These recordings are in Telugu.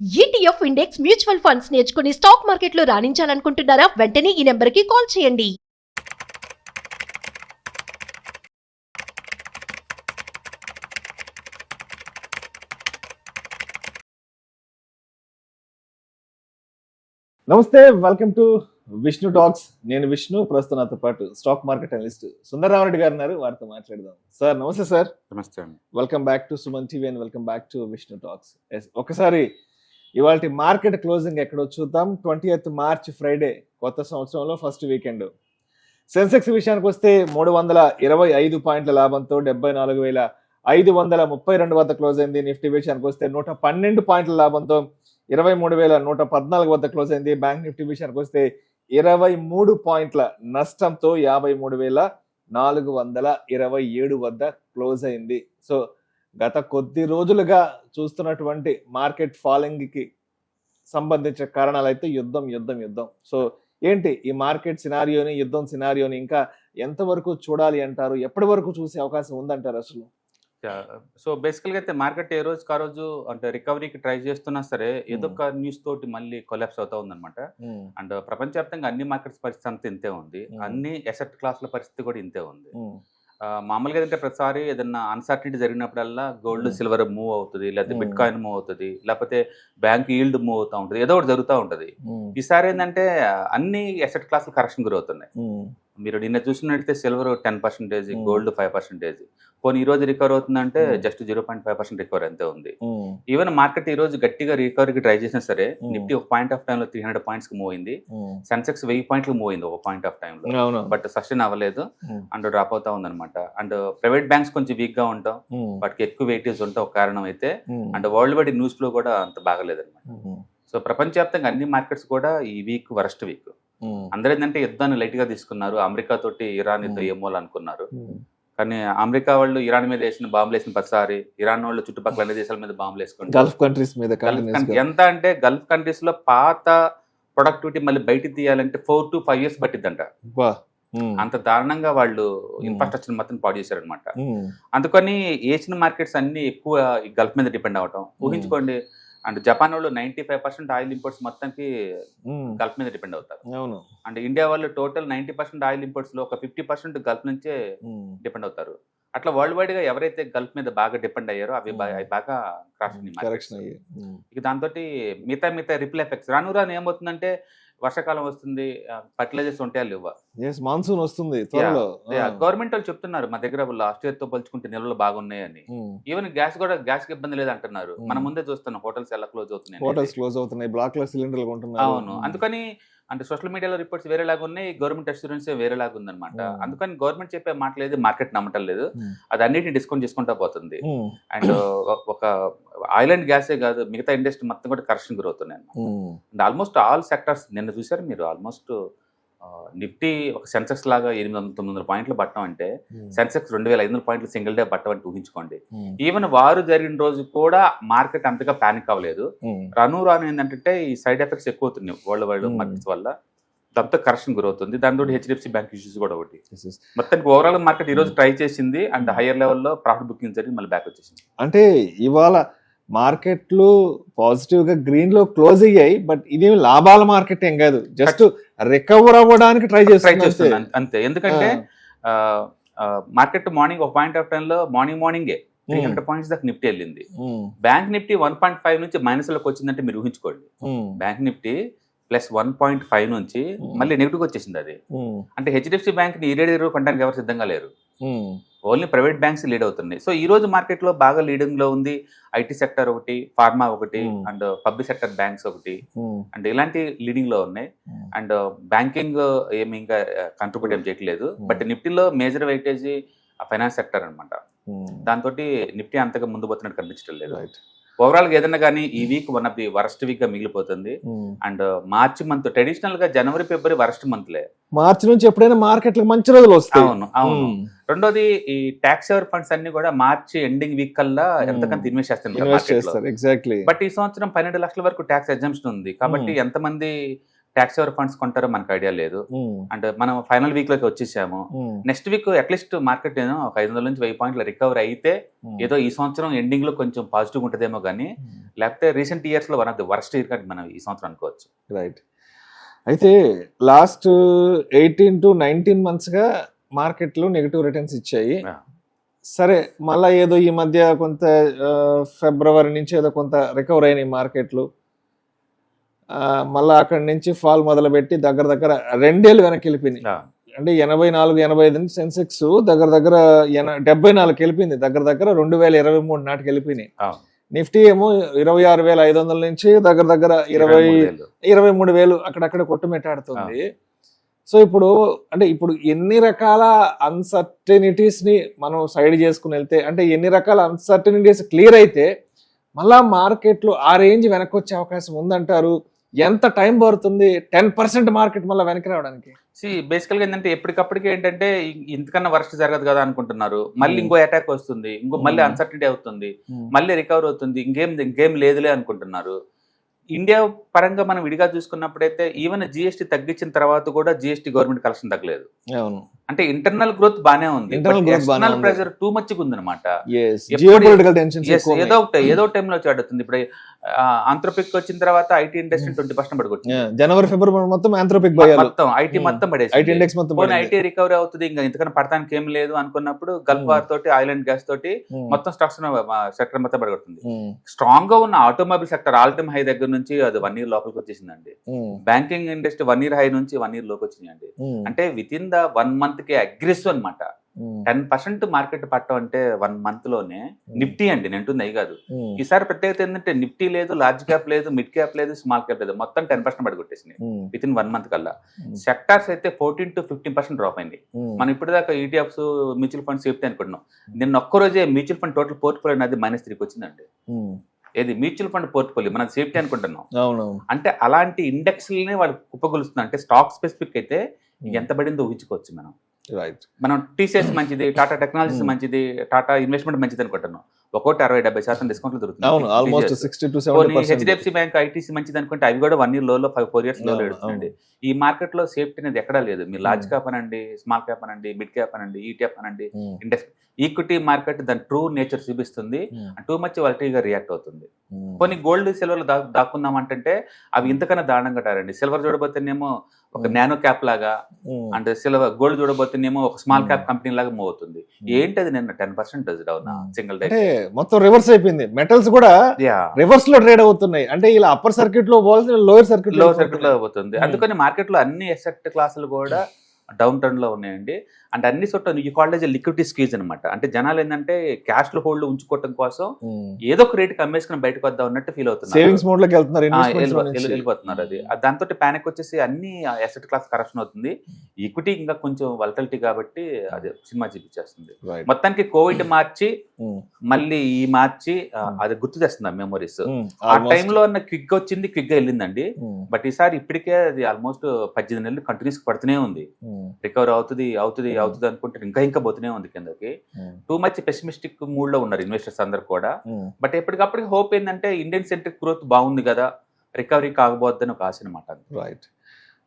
ఈటీఎఫ్ ఇండెక్స్ మ్యూచువల్ ఫండ్స్ నేర్చుకుని స్టాక్ మార్కెట్లో రాణించాలనుకుంటున్నారా? వెంటనే ఈ నెంబర్కి కాల్ చేయండి. నమస్తే, వెల్కమ్ టు విష్ణు టాక్స్. నేను విష్ణు, ప్రస్తుతం నాతో పాటు స్టాక్ మార్కెట్ అనలిస్ట్ సుందరరామరెడ్డి గారు ఉన్నారు. వారితో మాట్లాడదాం. సార్ నమస్తే. సార్ నమస్తే అండి. Welcome back to Suman TV and welcome back to Vishnu talks. ఒకసారి ఇవాళ మార్కెట్ క్లోజింగ్ ఎక్కడో చూద్దాం. 20th మార్చ్ ఫ్రైడే, కొత్త సంవత్సరంలో ఫస్ట్ వీకెండ్. సెన్సెక్స్ విషయానికి వస్తే 325 పాయింట్ల లాభంతో 74,532 వద్ద క్లోజ్ అయింది. నిఫ్టీ విషయానికి వస్తే 112 పాయింట్ల లాభంతో 23,114 వద్ద క్లోజ్ అయింది. బ్యాంక్ నిఫ్టీ విషయానికి వస్తే 23 పాయింట్ల నష్టంతో 53,427 వద్ద క్లోజ్ అయింది. సో గత కొద్ది రోజులుగా చూస్తున్నటువంటి మార్కెట్ ఫాలింగ్ కి సంబంధించిన కారణాలు అయితే యుద్ధం. సో ఏంటి ఈ మార్కెట్ సినారియోని, యుద్ధం సినారియోని ఇంకా ఎంతవరకు చూడాలి అంటారు? ఎప్పటి వరకు చూసే అవకాశం ఉందంటారు అసలు? సో బేసికల్గా అయితే మార్కెట్ ఏ రోజు కా రోజు అంటే రికవరీకి ట్రై చేస్తున్నా సరే ఏదో ఒక న్యూస్ తోటి మళ్ళీ కొలాప్స్ అవుతా ఉందన్నమాట. అండ్ ప్రపంచవ్యాప్తంగా అన్ని మార్కెట్స్ పరిస్థితి అంతా ఇంతే ఉంది, అన్ని అసెట్ క్లాసుల పరిస్థితి కూడా ఇంతే ఉంది. మామూలుగా ఏంటంటే ప్రతిసారి ఏదన్నా అన్సర్టనిటీ జరిగినప్పుడల్లా గోల్డ్ సిల్వర్ మూవ్ అవుతుంది, లేకపోతే బిట్ కాయిన్ మూవ్ అవుతుంది, లేకపోతే బ్యాంక్ ఈల్డ్ మూవ్ అవుతూ ఉంటుంది, ఏదో ఒకటి జరుగుతూ ఉంటుంది. ఈసారి ఏంటంటే అన్ని అసెట్ క్లాసులు కరెక్షన్ గురవుతున్నాయి. మీరు నిన్న చూసినట్టయితే సిల్వర్ 10%, గోల్డ్ 5%. పోనీ ఈ రోజు రికవర్ అవుతుందంటే జస్ట్ 0.5% రికవర్ అంతే ఉంది. ఈవెన్ మార్కెట్ ఈ రోజు గట్టిగా రికవరీకి ట్రై చేసినా సరే నిఫ్టీ ఒక పాయింట్ ఆఫ్ టైమ్ లో 300 పాయింట్స్ కి మూవ్ అయింది. సెన్సెక్స్ 1000 పాయింట్లు మూవ్ అయింది ఒక పాయింట్ ఆఫ్ టైమ్ లో, బట్ సస్టైన్ అవ్వలేదు అండ్ డ్రాప్ అవుతా ఉందన్నమాట. అండ్ ప్రైవేట్ బ్యాంక్స్ కొంచెం వీక్ గా ఉంటాం, వాటికి ఎక్కువ వెయిటేజ్ ఉంటాం ఒక కారణం అయితే. అండ్ వరల్డ్ వైడ్ న్యూస్ లో కూడా అంత బాగలేదు అనమాట. సో ప్రపంచవ్యాప్తంగా అన్ని మార్కెట్స్ కూడా ఈ వీక్ వరస్ట్ వీక్. అందరూ ఏంటంటే యుద్ధాన్ని లైట్ గా తీసుకున్నారు. అమెరికా తోటి ఇరాన్ యుద్ధం ఏమో అనుకున్నారు, కానీ అమెరికా వాళ్ళు ఇరాన్ మీద వేసిన బాంబులు వేసిన ప్రతిసారి ఇరాన్ వాళ్ళు చుట్టుపక్కల అన్ని దేశాల మీద బాంబులు వేసుకుంటారు. గల్ఫ్ కంట్రీస్ మీద ఎంత అంటే గల్ఫ్ కంట్రీస్ లో పాత ప్రొడక్టివిటీ మళ్ళీ బయటికి తీయాలంటే 4 to 5 years పట్టిద్దంట. అంత దారుణంగా వాళ్ళు ఇన్ఫ్రాస్ట్రక్చర్ మొత్తం పాడు చేశారనమాట. అందుకని ఏషియన్ మార్కెట్స్ అన్ని ఎక్కువ గల్ఫ్ మీద డిపెండ్ అవటం ఊహించుకోండి. అండ్ జపాన్ వాళ్ళు 95% ఆయిల్ ఇంపోర్ట్స్ మొత్తానికి గల్ఫ్ మీద డిపెండ్ అవుతారు. అండ్ ఇండియా వాళ్ళు టోటల్ 90% ఆయిల్ ఇంపోర్ట్స్ లో ఒక 50% గల్ఫ్ నుంచే డిపెండ్ అవుతారు. అట్లా వరల్డ్ వైడ్ గా ఎవరైతే గల్ఫ్ మీద బాగా డిపెండ్ అయ్యారో అవి బాగా క్రాష్ అయ్యాయి. ఇక దాంతో మిగతా రిపుల్ ఎఫెక్ట్స్ రాను ఏమవుతుందంటే వర్షాకాలం వస్తుంది, ఫర్టిలైజర్స్ ఉంటాయా లేవా, మాన్సూన్ వస్తుంది. గవర్నమెంట్ వాళ్ళు చెప్తున్నారు మా దగ్గర లాస్ట్ ఇయర్ తో పోల్చుకుంటే నిల్వలు బాగున్నాయని. ఈవెన్ గ్యాస్ కి ఇబ్బంది లేదు అంటున్నారు. మన ముందే చూస్తున్నాం హోటల్స్ ఎలా క్లోజ్ అవుతున్నాయి, బ్లాక్ లో సిలిండర్లు కొంటున్నారు. అవును, అందుకని అంటే సోషల్ మీడియాలో రిపోర్ట్స్ వేరేలాగా ఉన్నాయి, గవర్నమెంట్ అష్యూరెన్స్ వేరేలాగా ఉందన్నమాట. అందుకని గవర్నమెంట్ చెప్పే మాట లేదు, మార్కెట్ నమ్మటం లేదు, అది అన్నిటిని డిస్కౌంట్ చేసుకుంటా పోతుంది. అండ్ ఒక ఆయిల్ అండ్ గ్యాసే కాదు మిగతా ఇండస్ట్రీ మొత్తం కూడా కరెక్షన్ గురవుతున్నాయి. అండ్ ఆల్మోస్ట్ ఆల్ సెక్టర్స్ నిన్న చూసారు మీరు. ఆల్మోస్ట్ నిఫ్టీ ఒక సెన్సెక్స్ లాగా 800-900 పాయింట్లు పట్టడం అంటే సెన్సెక్స్ 2,500 పాయింట్లు సింగిల్ డే పట్టడం అంటే ఊహించుకోండి. ఈవెన్ వారు జరిగిన రోజు కూడా మార్కెట్ అంతగా పానిక్ అవ్వలేదు. రాను ఏంటంటే ఈ సైడ్ ఎఫెక్ట్స్ ఎక్కువ అవుతున్నాయి వరల్డ్ వైడ్ మార్కెట్స్ వల్ల, దాంతో కరెక్షన్ గ్రోత్ ఉంది. దాంతో హెచ్డిఎఫ్సి బ్యాంక్ ఇష్యూస్ కూడా ఒకటి. మొత్తానికి ఓవరాల్ మార్కెట్ ఈ రోజు ట్రై చేసింది అండ్ హైయర్ లెవెల్లో ప్రాఫిట్ బుకింగ్ జరిగి మళ్ళీ బ్యాక్ వచ్చేసింది. అంటే ఇవాళ మార్కెట్లు పాజిటివ్ గా గ్రీన్ లో క్లోజ్ అయ్యాయి, బట్ ఇది లాభాల మార్కెట్ ఏం కాదు, జస్ట్ రికవర్ అవ్వడానికి ట్రై చేస్తున్నాను అంతే. ఎందుకంటే మార్కెట్ మార్నింగ్ ఒక పాయింట్ ఆఫ్ టైమ్ లో మార్నింగే 300 పాయింట్స్ దాకా నిఫ్టీ వెళ్ళింది. బ్యాంక్ నిఫ్టీ 1.5 నుంచి మైనస్ లోకి వచ్చిందంటే మీరు ఊహించుకోండి. బ్యాంక్ నిఫ్టీ +1.5 నుంచి మళ్ళీ నెగిటివ్ వచ్చేసింది. అది అంటే హెచ్డిఎఫ్సి బ్యాంక్ ని ఈ రేడియో కొనడానికి ఎవరు సిద్ధంగా లేరు, ఓన్లీ ప్రైవేట్ బ్యాంక్స్ లీడ్ అవుతున్నాయి. సో ఈ రోజు మార్కెట్ లో బాగా లీడింగ్ లో ఉంది ఐటీ సెక్టర్ ఒకటి, ఫార్మా ఒకటి, అండ్ పబ్లిక్ సెక్టర్ బ్యాంక్స్ ఒకటి, అండ్ ఇలాంటి లీడింగ్ లో ఉన్నాయి. అండ్ బ్యాంకింగ్ ఏమి ఇంకా కంట్రిబ్యూట్ ఏం చేయట్లేదు, బట్ నిఫ్టీలో మేజర్ వెయిటేజ్ ఫైనాన్స్ సెక్టర్ అనమాట. దాంతో నిఫ్టీ అంతగా ముందు పోతున్నట్టు కనిపించడం లేదు. ఓవరాల్ గా ఏదన్నా కానీ ఈ week one of the worst week గా మిగిలిపోతుంది. అండ్ మార్చి మంత్ ట్రెడిషనల్ గా జనవరి ఫిబ్రవరి వరస్ట్ మంత్లే. మార్చి నుంచి ఎప్పుడైనా మార్కెట్లకు మంచి రోజులు వస్తాయి. అవును. రెండోది ఈ ట్యాక్స్ సేవర్ ఫండ్స్ అన్ని కూడా మార్చి ఎండింగ్ వీక్ కల్లా ఎంతకంత ఇన్వెస్ట్ చేస్తారు. బట్ ఈ సంవత్సరం 12 లక్షల వరకు ట్యాక్స్ ఎగ్జంప్షన్ ఉంది కాబట్టి ఎంతమంది ట్యాక్స్ ఎవర్ ఫండ్స్ కొంటారో మనకు ఐడియా లేదు. అండ్ మనం ఫైనల్ వీక్ లోకి వచ్చేసాము. నెక్స్ట్ వీక్ అట్లీస్ట్ మార్కెట్ ఒక 500 నుంచి 1000 పాయింట్లు రికవర్ అయితే ఏదో ఈ సంవత్సరం ఎండింగ్ లో కొంచెం పాజిటివ్ ఉంటుందేమో కానీ, లేకపోతే రీసెంట్ ఇయర్స్ లో one of the worst year కానీ మనం ఈ సంవత్సరం అనుకోవచ్చు. రైట్. అయితే లాస్ట్ 18 to 19 months గా మార్కెట్లు నెగిటివ్ రిటర్న్స్ ఇచ్చాయి. సరే, మళ్ళీ ఏదో ఈ మధ్య కొంత ఫిబ్రవరి నుంచి ఏదో కొంత రికవర్ అయినాయి మార్కెట్లు. మళ్ళీ అక్కడి నుంచి ఫాల్ మొదలుపెట్టి దగ్గర 2 ఏళ్ళు వెనక్కి వెళ్ళిపోయింది. అంటే 84-85 నుంచి సెన్సెక్స్ దగ్గర 74 వెళ్ళిపోయింది. దగ్గర 2023 నాటికి వెళ్ళిపోయినాయి. నిఫ్టీ ఏమో 26,500 నుంచి దగ్గర 23,000 అక్కడక్కడ కొట్టుమెట్టాడుతుంది. సో ఇప్పుడు ఎన్ని రకాల అన్సర్టనిటీస్ ని మనం సైడ్ చేసుకుని వెళ్తే, అంటే ఎన్ని రకాల అన్సర్టనిటీస్ క్లియర్ అయితే మళ్ళా మార్కెట్లు ఆ రేంజ్ వెనక్కి వచ్చే అవకాశం ఉందంటారు? ఎంత టైం పడుతుంది 10% మార్కెట్ మళ్ళీ వెనక్కి రావడానికి? బేసికల్ గా ఏంటంటే ఎప్పటికప్పటికి ఏంటంటే ఇంతకన్నా వర్స్ట్ జరగదు కదా అనుకుంటున్నారు. మళ్ళీ ఇంకో అటాక్ వస్తుంది, మళ్ళీ అన్సర్టనిటీ అవుతుంది, మళ్ళీ రికవర్ అవుతుంది, ఇంకేం లేదులే అనుకుంటున్నారు. ఇండియా పరంగా మనం విడిగా చూసుకున్నప్పుడైతే ఈవెన్ జిఎస్టీ తగ్గించిన తర్వాత కూడా జిఎస్టీ గవర్నమెంట్ కలెక్షన్ తగ్గలేదు. అంటే ఇంటర్నల్ గ్రోత్ బానే ఉంది, ఎక్స్టర్నల్ ప్రెషర్ టూ మచ్ ఉందన్నమాట. ఏదో టైంలో చాడుతుంది. ఇప్పుడు ఆంథ్రోపిక్ వచ్చిన తర్వాత ఐటీ ఇండస్ట్రీ 20% పడుకొచ్చింది. జనవరి ఫిబ్రవరి మొత్తం ఆంథ్రోపిక్ మొత్తం ఐటీ మొత్తం పడేసి ఐటీ రికవరీ అవుతుంది, ఇంకా ఇంతకన్నా పడటానికి ఏం లేదు అనుకున్నప్పుడు గల్ఫ్ వార్ తోటి, ఆయిల్ అండ్ గ్యాస్ తోటి మొత్తం స్టాక్స్ సెక్టర్ మొత్తం పడగొడుతుంది. స్ట్రాంగ్ గా ఉన్న automobile sector all time high దగ్గర నుంచి అది 1 year లోపలికి వచ్చేసిందండి. బ్యాంకింగ్ ఇండస్ట్రీ 1 year హై నుంచి 1 year లోకి వచ్చిందండి. అంటే విత్ ఇన్ ద 1 month కి అగ్రెసివ్ అనమాట. 10% మార్కెట్ పట్టం అంటే 1 month లోనే. నిఫ్టీ అండి, నేను అయి కాదు. ఈసారి ప్రత్యేకత ఏంటంటే నిఫ్టీ లేదు, లార్జ్ క్యాప్ లేదు, మిడ్ క్యాప్ లేదు, స్మాల్ క్యాప్ లేదు, మొత్తం 10% పడిగొట్టేసింది విత్ ఇన్ 1 month కల్లా. సెక్టార్స్ అయితే 14 to 15% డ్రాప్ అయింది. మనం ఇప్పటిదాకా ఈటీఎఫ్స్, మ్యూచువల్ ఫండ్స్ సేఫ్టీ అనుకుంటున్నాం. నిన్న ఒక్కరోజే మ్యూచువల్ ఫండ్ టోటల్ పోర్ట్ఫోలియో అనేది -3 వచ్చిందండి. ఏది మ్యూచువల్ ఫండ్ పోర్ట్ఫోలియో మనది సేఫ్టీ అనుకుంటున్నాం. అంటే అలాంటి ఇండెక్స్ వాళ్ళు కుప్పగొలుస్తుంది. అంటే స్టాక్ స్పెసిఫిక్ అయితే ఎంత పడిందో ఊహించుకోవచ్చు మనం. మనం టీసీఎస్ మంచిది, టాటా టెక్నాలజీస్ మంచిది, టాటా ఇన్వెస్ట్మెంట్ మంచిది అనుకుంటున్నాం. ఒక్కోటి 60-70% డిస్కౌంట్లు దొరుకుతుంది. హెచ్డిఎఫ్సి బ్యాంక్, ఐటీసీ మంచిది అనుకుంటే అవి కూడా 1 year లోలో 4 years లోలో ఎడుతుంది. ఈ మార్కెట్ లో సేఫ్టీ అనేది ఎక్కడా లేదు. మీరు లార్జ్ క్యాప్ అనండి, స్మాల్ క్యాప్ అనండి, మిడ్ క్యాప్ అనండి, ఈటీఎఫ్ అనండి, ఇండెక్స్, ఈక్విటీ మార్కెట్ దాని ట్రూ నేచర్ చూపిస్తుంది. టూ మచ్ వాలటిలిటీగా రియాక్ట్ అవుతుంది. కొన్ని గోల్డ్, సిల్వర్ దాక్కుందాం అంటే అవి ఇంతకన్నా దారుణంగా టారండి. సిల్వర్ చూడబోతేనేమో ఒక నానో క్యాప్ లాగా, అంటే సిల్వర్ గోల్డ్ చూడబోతేనేమో ఒక స్మాల్ క్యాప్ కంపెనీ లాగా మూవ్ అవుతుంది. ఏంటది నిన్న 10% డౌన్ సింగిల్ డే, మొత్తం రివర్స్ అయిపోయింది. మెటల్స్ కూడా రివర్స్ లో ట్రేడ్ అవుతున్నాయి. అంటే ఇలా అప్పర్ సర్క్యూట్ లో లోయర్ సర్క్యూట్ లో అవుతుంది. అందుకని మార్కెట్ లో అన్ని అసెట్ క్లాసులు కూడా డౌన్ టర్న్ లో ఉన్నాయండి. అంటే అన్ని చోట్ల ఈ కాలేజ్ లిక్విడిటీ స్క్వీజ్ అనమాట. అంటే జనాలు ఏంటంటే క్యాష్ లో హోల్డ్ ఉంచుకోవడం కోసం ఏదో ఒక రేట్ అమ్మేసుకుని బయటకు వద్దాం అన్నట్టు ఫీల్ అవుతున్నారు, సేవింగ్స్ మోడ్ లోకి వెళ్ళిపోతున్నారు. అది దాంతో పానిక్ వచ్చేసి అన్ని అసెట్ క్లాస్ కరెక్షన్ అవుతుంది. ఈక్విటీ ఇంకా కొంచెం వలటిలిటీ కాబట్టి అది సినిమా చూపించేస్తుంది. మొత్తానికి కోవిడ్ మార్చి మళ్ళీ ఈ మార్చి అది గుర్తు చేస్తుంది ఆ మెమరీస్. ఆ టైంలో అన్న క్విక్ వచ్చింది, క్విక్ గా వెళ్ళిందండి. బట్ ఈసారి ఇప్పటికే అది ఆల్మోస్ట్ 18 నెలలు కంటిన్యూస్ పడుతూనే ఉంది. రికవర్ అవుతుంది అనుకుంటే ఇంకా పోతూనే ఉంది కిందకి. టూ మచ్ పెసిమిస్టిక్ మూడ్ లో ఉన్నారు ఇన్వెస్టర్స్ అందరు కూడా. బట్ ఎప్పటికప్పటికి హోప్ ఏంటంటే ఇండియన్ సెంట్రిక్ గ్రోత్ బాగుంది కదా, రికవరీ కాకపోద్దని ఒక ఆశ అనమాట. రైట్.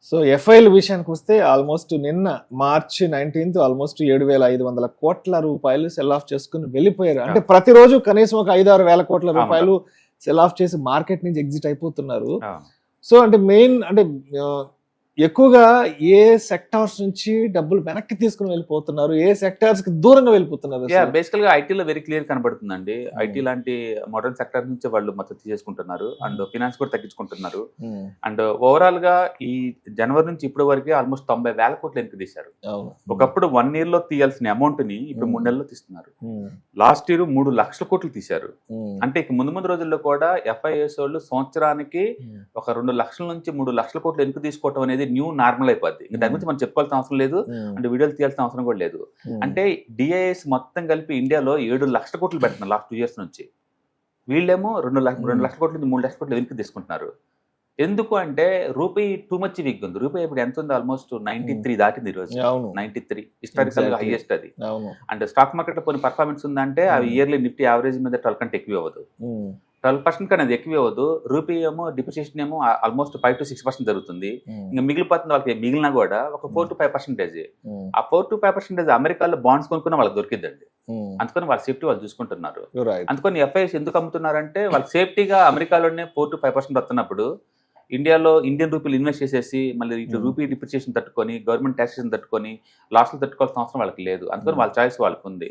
సో ఎఫ్ఐఎల్ విషయానికి వస్తే ఆల్మోస్ట్ నిన్న March 19th ఆల్మోస్ట్ 7,500 కోట్ల రూపాయలు సెల్ ఆఫ్ చేసుకుని వెళ్ళిపోయారు. అంటే ప్రతిరోజు కనీసం ఒక 5-6 వేల కోట్ల రూపాయలు సెల్ ఆఫ్ చేసి మార్కెట్ నుంచి ఎగ్జిట్ అయిపోతున్నారు. సో అంటే మెయిన్ అంటే ఎక్కువగా ఏ సెక్టార్స్ నుంచి డబ్బులు వెనక్కి తీసుకుని వెళ్ళిపోతున్నారు, ఏ సెక్టార్స్ కి దూరంగా వెళ్ళిపోతున్నారు? బేసికల్ గా ఐటీలో వెరీ క్లియర్ కనబడుతుందండి. ఐటీ లాంటి మోడర్న్ సెక్టర్ నుంచి వాళ్ళు మొత్తం తీసేసుకుంటున్నారు అండ్ ఫినాన్స్ కూడా తగ్గించుకుంటున్నారు. అండ్ ఓవరాల్ గా ఈ జనవరి నుంచి ఇప్పటి వరకు ఆల్మోస్ట్ 90,000 కోట్లు వెనక్కి తీశారు. ఒకప్పుడు 1 year లో తీయాల్సిన అమౌంట్ ని ఇప్పుడు 3 నెలల్లో తీస్తున్నారు. లాస్ట్ ఇయర్ 3 లక్షల కోట్లు తీశారు. అంటే ఇక ముందు రోజుల్లో కూడా ఎఫ్ఐఎస్ వాళ్ళు సంవత్సరానికి ఒక 2 లక్షల నుంచి 3 లక్షల కోట్లు వెనక్కి తీసుకోవడం అనేది న్యూ నార్మల్ అయిపోద్ది. ఇంకా దాని గురించి మనం చెప్పుకోవాల్సిన అవసరం లేదు, అంటే వీడియోలు తీయాల్సిన అవసరం కూడా లేదు. అంటే డిఐఎస్ మొత్తం కలిపి ఇండియాలో 7 లక్షల కోట్లు పెడుతున్నారు లాస్ట్ 2 years నుంచి. వీళ్ళేమో 2 లక్షల కోట్ల నుంచి 3 లక్షల కోట్లు వెనక్కి తీసుకుంటున్నారు. ఎందుకు అంటే రూపాయి టూ మచ్ వీక్ ఉంది. రూపాయి ఇప్పుడు ఎంత ఉంది? ఆల్మోస్ట్ 93 దాటింది ఈ రోజు. 93 హిస్టారికల్ గా హైయెస్ట్ అది. అండ్ స్టాక్ మార్కెట్ లో కొన్ని పర్ఫార్మెన్స్ ఉందంటే అవి ఇయర్లీ నిఫ్టీ యావరేజ్ మీద 12 కంటే ఎక్కువ అవ్వదు. 12% కన్నా అది ఎక్కువ అవ్వదు. రూపీ ఏమో డిప్రిసియేషన్ ఏమో ఆల్మోస్ట్ 5 to 6% జరుగుతుంది. ఇంకా మిగిలిపోతుంది వాళ్ళకి, మిగిలినా కూడా ఒక 4 to 5%. ఆ 4 to 5% అమెరికాలో బాండ్స్ కొనుక్కున్న వాళ్ళకి దొరికిద్దండి. అందుకని వాళ్ళ సేఫ్టీ వాళ్ళు చూసుకుంటున్నారు. అందుకని ఎఫ్ఐఎస్ ఎందుకు అమ్ముతున్నారంటే వాళ్ళ సేఫ్టీగా అమెరికాలోనే 4 to 5% వస్తున్నప్పుడు ఇండియాలో ఇండియన్ రూపీలు ఇన్వెస్ట్ చేసేసి మళ్ళీ ఇట్లా రూపీ డిప్రిసియేషన్ తట్టుకొని గవర్నమెంట్ ట్యాక్సేషన్ తట్టుకొని లాస్లు తట్టుకోవాల్సిన అవసరం వాళ్ళకి లేదు. అందుకని వాళ్ళ చాయిస్ వాళ్ళకి ఉంది.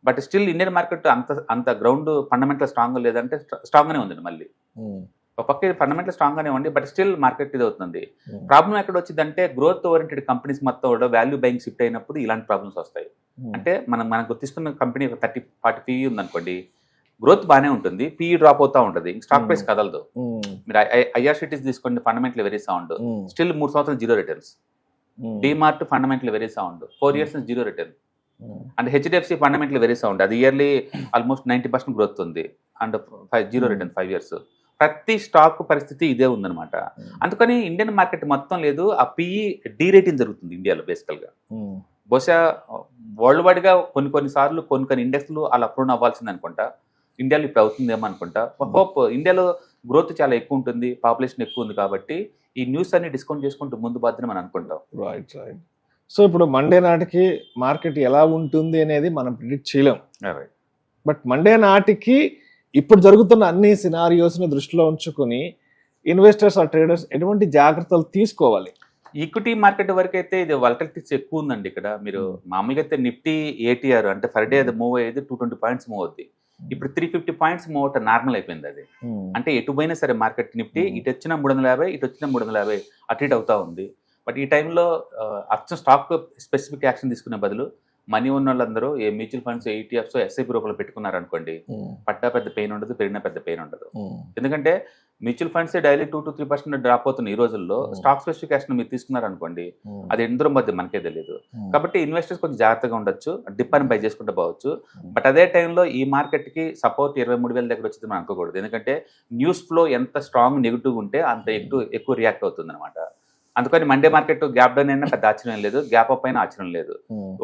బట్ స్టిల్ ఇండియన్ మార్కెట్ అంత గ్రౌండ్ ఫండమెంటల్ స్ట్రాంగ్ లేదంటే స్ట్రాంగ్గానే ఉందండి. మళ్ళీ ఒక పక్క ఫండమెంటల్ స్ట్రాంగ్ గానే ఉంది, బట్ స్టిల్ మార్కెట్ ఇది అవుతుంది. ప్రాబ్లం ఎక్కడ వచ్చిందంటే గ్రోత్ ఓరియంటెడ్ కంపెనీస్ మొత్తం కూడా వాల్యూ బయింగ్ షిఫ్ట్ అయినప్పుడు ఇలాంటి ప్రాబ్లమ్స్ వస్తాయి. అంటే మనకు తీసుకున్న కంపెనీ 30-40 PE ఉందనుకోండి, గ్రోత్ బాగానే ఉంటుంది, PE డ్రాప్ అవుతా ఉంటుంది, స్టాక్ ప్రైస్ కదలదు. మీరు IRCTC తీసుకోండి, ఫండమెంటల్ వెరీ సౌండ్, స్టిల్ 3 సంవత్సరాలు 0 returns. DMart fundamental very sound, 4 years 0 return. And HDFC fundamental very sound, అది ఇయర్లీ ఆల్మోస్ట్ 90% గ్రోత్ ఉంది అండ్ 0 రిటర్న్ 5 years. ప్రతి స్టాక్ పరిస్థితి ఇదే ఉందన్నమాట. అందుకని ఇండియన్ మార్కెట్ మొత్తం లేదు, ఆ PE డీరేటింగ్ జరుగుతుంది ఇండియాలో బేసికల్గా. బహుశా వరల్డ్ వైడ్గా కొన్ని సార్లు కొన్ని ఇండెక్స్లు అలా అప్రూవ్ అవ్వాల్సింది అనుకుంటా. ఇండియాలో ఇప్పుడు అవుతుందేమో అనుకుంటా. హోప్ ఇండియాలో గ్రోత్ చాలా ఎక్కువ ఉంటుంది, పాపులేషన్ ఎక్కువ ఉంది కాబట్టి ఈ న్యూస్ అన్ని డిస్కౌంట్ చేసుకుంటూ ముందు బాధ్యత మనం అనుకుంటాం. రైట్. సో ఇప్పుడు మండే నాటికి మార్కెట్ ఎలా ఉంటుంది అనేది మనం ప్రిడిక్ట్ చేయలేం. బట్ మండే నాటికి ఇప్పుడు జరుగుతున్న అన్ని సినారియోస్ని దృష్టిలో ఉంచుకొని ఇన్వెస్టర్స్ ఆ ట్రేడర్స్ ఎటువంటి జాగ్రత్తలు తీసుకోవాలి? ఈక్విటీ మార్కెట్ వరకు అయితే ఇది వాలటిలిటీస్ ఎక్కువ ఉందండి. ఇక్కడ మీరు మామూలుగా అయితే నిఫ్టీ ATR అంటే ఫర్ డే అది మూవ్ అయ్యేది 220 points మూవ్ అవుద్ది. ఇప్పుడు 350 points మూవ్ అవుతా నార్మల్ అయిపోయింది అది. అంటే ఎటు పోయినా సరే మార్కెట్ నిఫ్టీ ఇటు వచ్చిన 350, ఇటు వచ్చిన 350 అటు ఇటు అవుతా ఉంది. బట్ ఈ టైంలో అచ్చం స్టాక్ స్పెసిఫిక్ యాక్షన్ తీసుకునే బదులు మనీ ఉన్న వాళ్ళందరూ ఏ మ్యూచువల్ ఫండ్స్, ETFs, SIP రూపంలో పెట్టుకున్నారు అనుకోండి, పట్టా పెద్ద పెయిన్ ఉండదు, పెరిగిన పెద్ద పెయిన్ ఉండదు. ఎందుకంటే mutual funds daily 2 to 3% drop అవుతుంది ఈ రోజుల్లో. స్టాక్ స్పెసిఫిక్ యాక్షన్ మీరు తీసుకున్నారు అనుకోండి, అది ఎందరో మధ్య మనకే తెలియదు. కాబట్టి ఇన్వెస్టర్స్ కొంచెం జాగ్రత్తగా ఉండొచ్చు, డిప్ అని బై చేసుకుంటూ పోవచ్చు. బట్ అదే టైంలో ఈ మార్కెట్కి సపోర్ట్ 23,000 దగ్గర వచ్చింది మనం అనుకోకూడదు. ఎందుకంటే న్యూస్ ఫ్లో ఎంత స్ట్రాంగ్ నెగిటివ్ ఉంటే అంత ఎక్కువ రియాక్ట్ అవుతుంది అనమాట. అందుకని మండే మార్కెట్ గ్యాప్ డౌన్ అయినా పెద్ద ఆశ్చర్యం లేదు, గ్యాప్ అప్ అయినా ఆశ్చర్యం లేదు.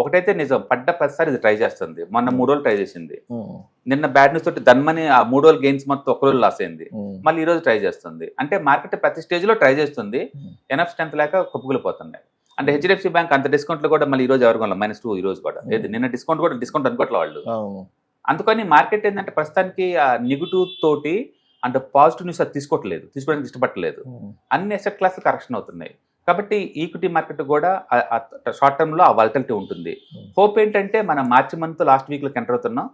ఒకటైతే నిజం, పడ్డ ప్రతిసారి ఇది ట్రై చేస్తుంది. మొన్న 3 రోజులు ట్రై చేసింది, నిన్న బ్యాడ్ న్యూస్ తోటి దన్మని ఆ 3 రోజులు గెయిన్స్ మొత్తం 1 రోజు లాస్ అయింది, మళ్ళీ ఈ రోజు ట్రై చేస్తుంది. అంటే మార్కెట్ ప్రతి స్టేజ్ లో ట్రై చేస్తుంది, ఎనఫ్ స్ట్రెంత్ లేక కుప్పకూలిపోతున్నాయి. అంటే HDFC బ్యాంక్ అంత డిస్కౌంట్ లో కూడా మళ్ళీ ఈ రోజు ఎవరు కొనాలి, -2 ఈ రోజు కూడా ఏది, నిన్న డిస్కౌంట్ అనుకోవట్లే వాళ్ళు. అందుకని మార్కెట్ ఏంటంటే ప్రస్తుతానికి ఆ నెగిటివ్ తోటి అంటే పాజిటివ్ న్యూస్ అది తీసుకోవడానికి ఇష్టపడలేదు. అన్ని అసెట్ క్లాసులు కరెక్షన్ అవుతున్నాయి. కాబట్టి ఈక్విటీ మార్కెట్ కూడా షార్ట్ టర్మ్లో ఆ వాలటిలిటీ ఉంటుంది. హోప్ ఏంటంటే మనం మార్చి మంత్ లాస్ట్ వీక్లోకి ఎంటర్ అవుతున్నాం.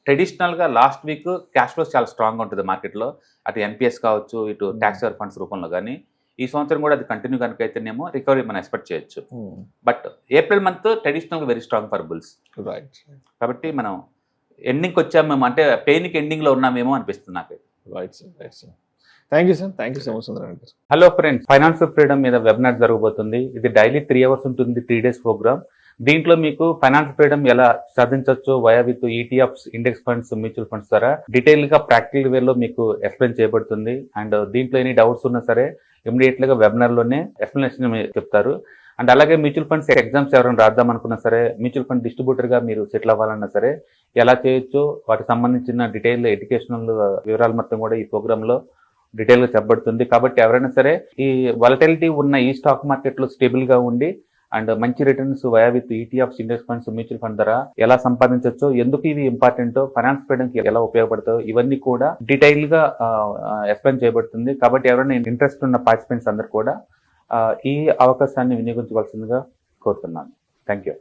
ట్రెడిషనల్గా లాస్ట్ వీక్ క్యాష్ ఫ్లోస్ చాలా స్ట్రాంగ్గా ఉంటుంది మార్కెట్లో, అటు NPS కావచ్చు, ఇటు ట్యాక్స్ ఫండ్స్ రూపంలో కానీ. ఈ సంవత్సరం కూడా అది కంటిన్యూ కనుక అయితేనేమో రికవరీ మనం ఎక్స్పెక్ట్ చేయొచ్చు. బట్ ఏప్రిల్ మంత్ ట్రెడిషనల్గా వెరీ స్ట్రాంగ్ ఫర్ బుల్స్. కాబట్టి మనం ఎండింగ్కి వచ్చాము మేము, అంటే పెయిన్కి ఎండింగ్లో ఉన్నామేమో అనిపిస్తుంది నాకు. Thank you sir, thank you so much Sundara Rao గారు. హలో ఫ్రెండ్స్, ఫైనాన్షియల్ ఫ్రీడమ్ మీద వెబినార్ జరగబోతుంది. ఇది డైలీ 3 hours ఉంటుంది, 3 days ప్రోగ్రామ్. దీంట్లో మీకు ఫైనాన్షియల్ ఫ్రీడమ్ ఎలా సాధించవచ్చు via with ETFs, index funds, mutual funds ద్వారా డీటెయిల్ గా ప్రాక్టికల్ వేలో మీకు ఎక్స్ప్లెయిన్ చేయబడుతుంది. అండ్ దీంట్లో ఎనీ డౌట్స్ ఉన్నా సరే ఇమీడియట్ గా వెబినార్ లోనే ఎక్స్ప్లెనేషన్ చెప్తారు. అండ్ అలాగే మ్యూచువల్ ఫండ్స్ ఎగ్జామ్స్ ఎవరైనా రాద్దాం అనుకున్నా సరే, మ్యూచువల్ ఫండ్ డిస్ట్రిబ్యూటర్ గా మీరు సెటిల్ అవ్వాలన్నా సరే ఎలా చేయొచ్చు, వాటికి సంబంధించిన డీటెయిల్ ఎడ్యుకేషనల్ వివరాలు మొత్తం కూడా ఈ ప్రోగ్రామ్ లో డీటెయిల్ గా చెప్పబడుతుంది. కాబట్టి ఎవరైనా సరే ఈ వాలటిలిటీ ఉన్న ఈ స్టాక్ మార్కెట్ లో స్టేబుల్ గా ఉండి అండ్ మంచి returns via with ETFs, index funds, mutual fund ద్వారా ఎలా సంపాదించవచ్చు, ఎందుకు ఇవి ఇంపార్టెంట్, ఫైనాన్స్ ఫ్రీడమ్ కి ఎలా ఉపయోగపడతాయో ఇవన్నీ కూడా డీటెయిల్ గా ఎక్స్ప్లెయిన్ చేయబడుతుంది. కాబట్టి ఎవరైనా ఇంట్రెస్ట్ ఉన్న పార్టిసిపెంట్స్ అందరూ కూడా ఈ అవకాశాన్ని వినియోగించవలసిందిగా కోరుతున్నాను. Thank you.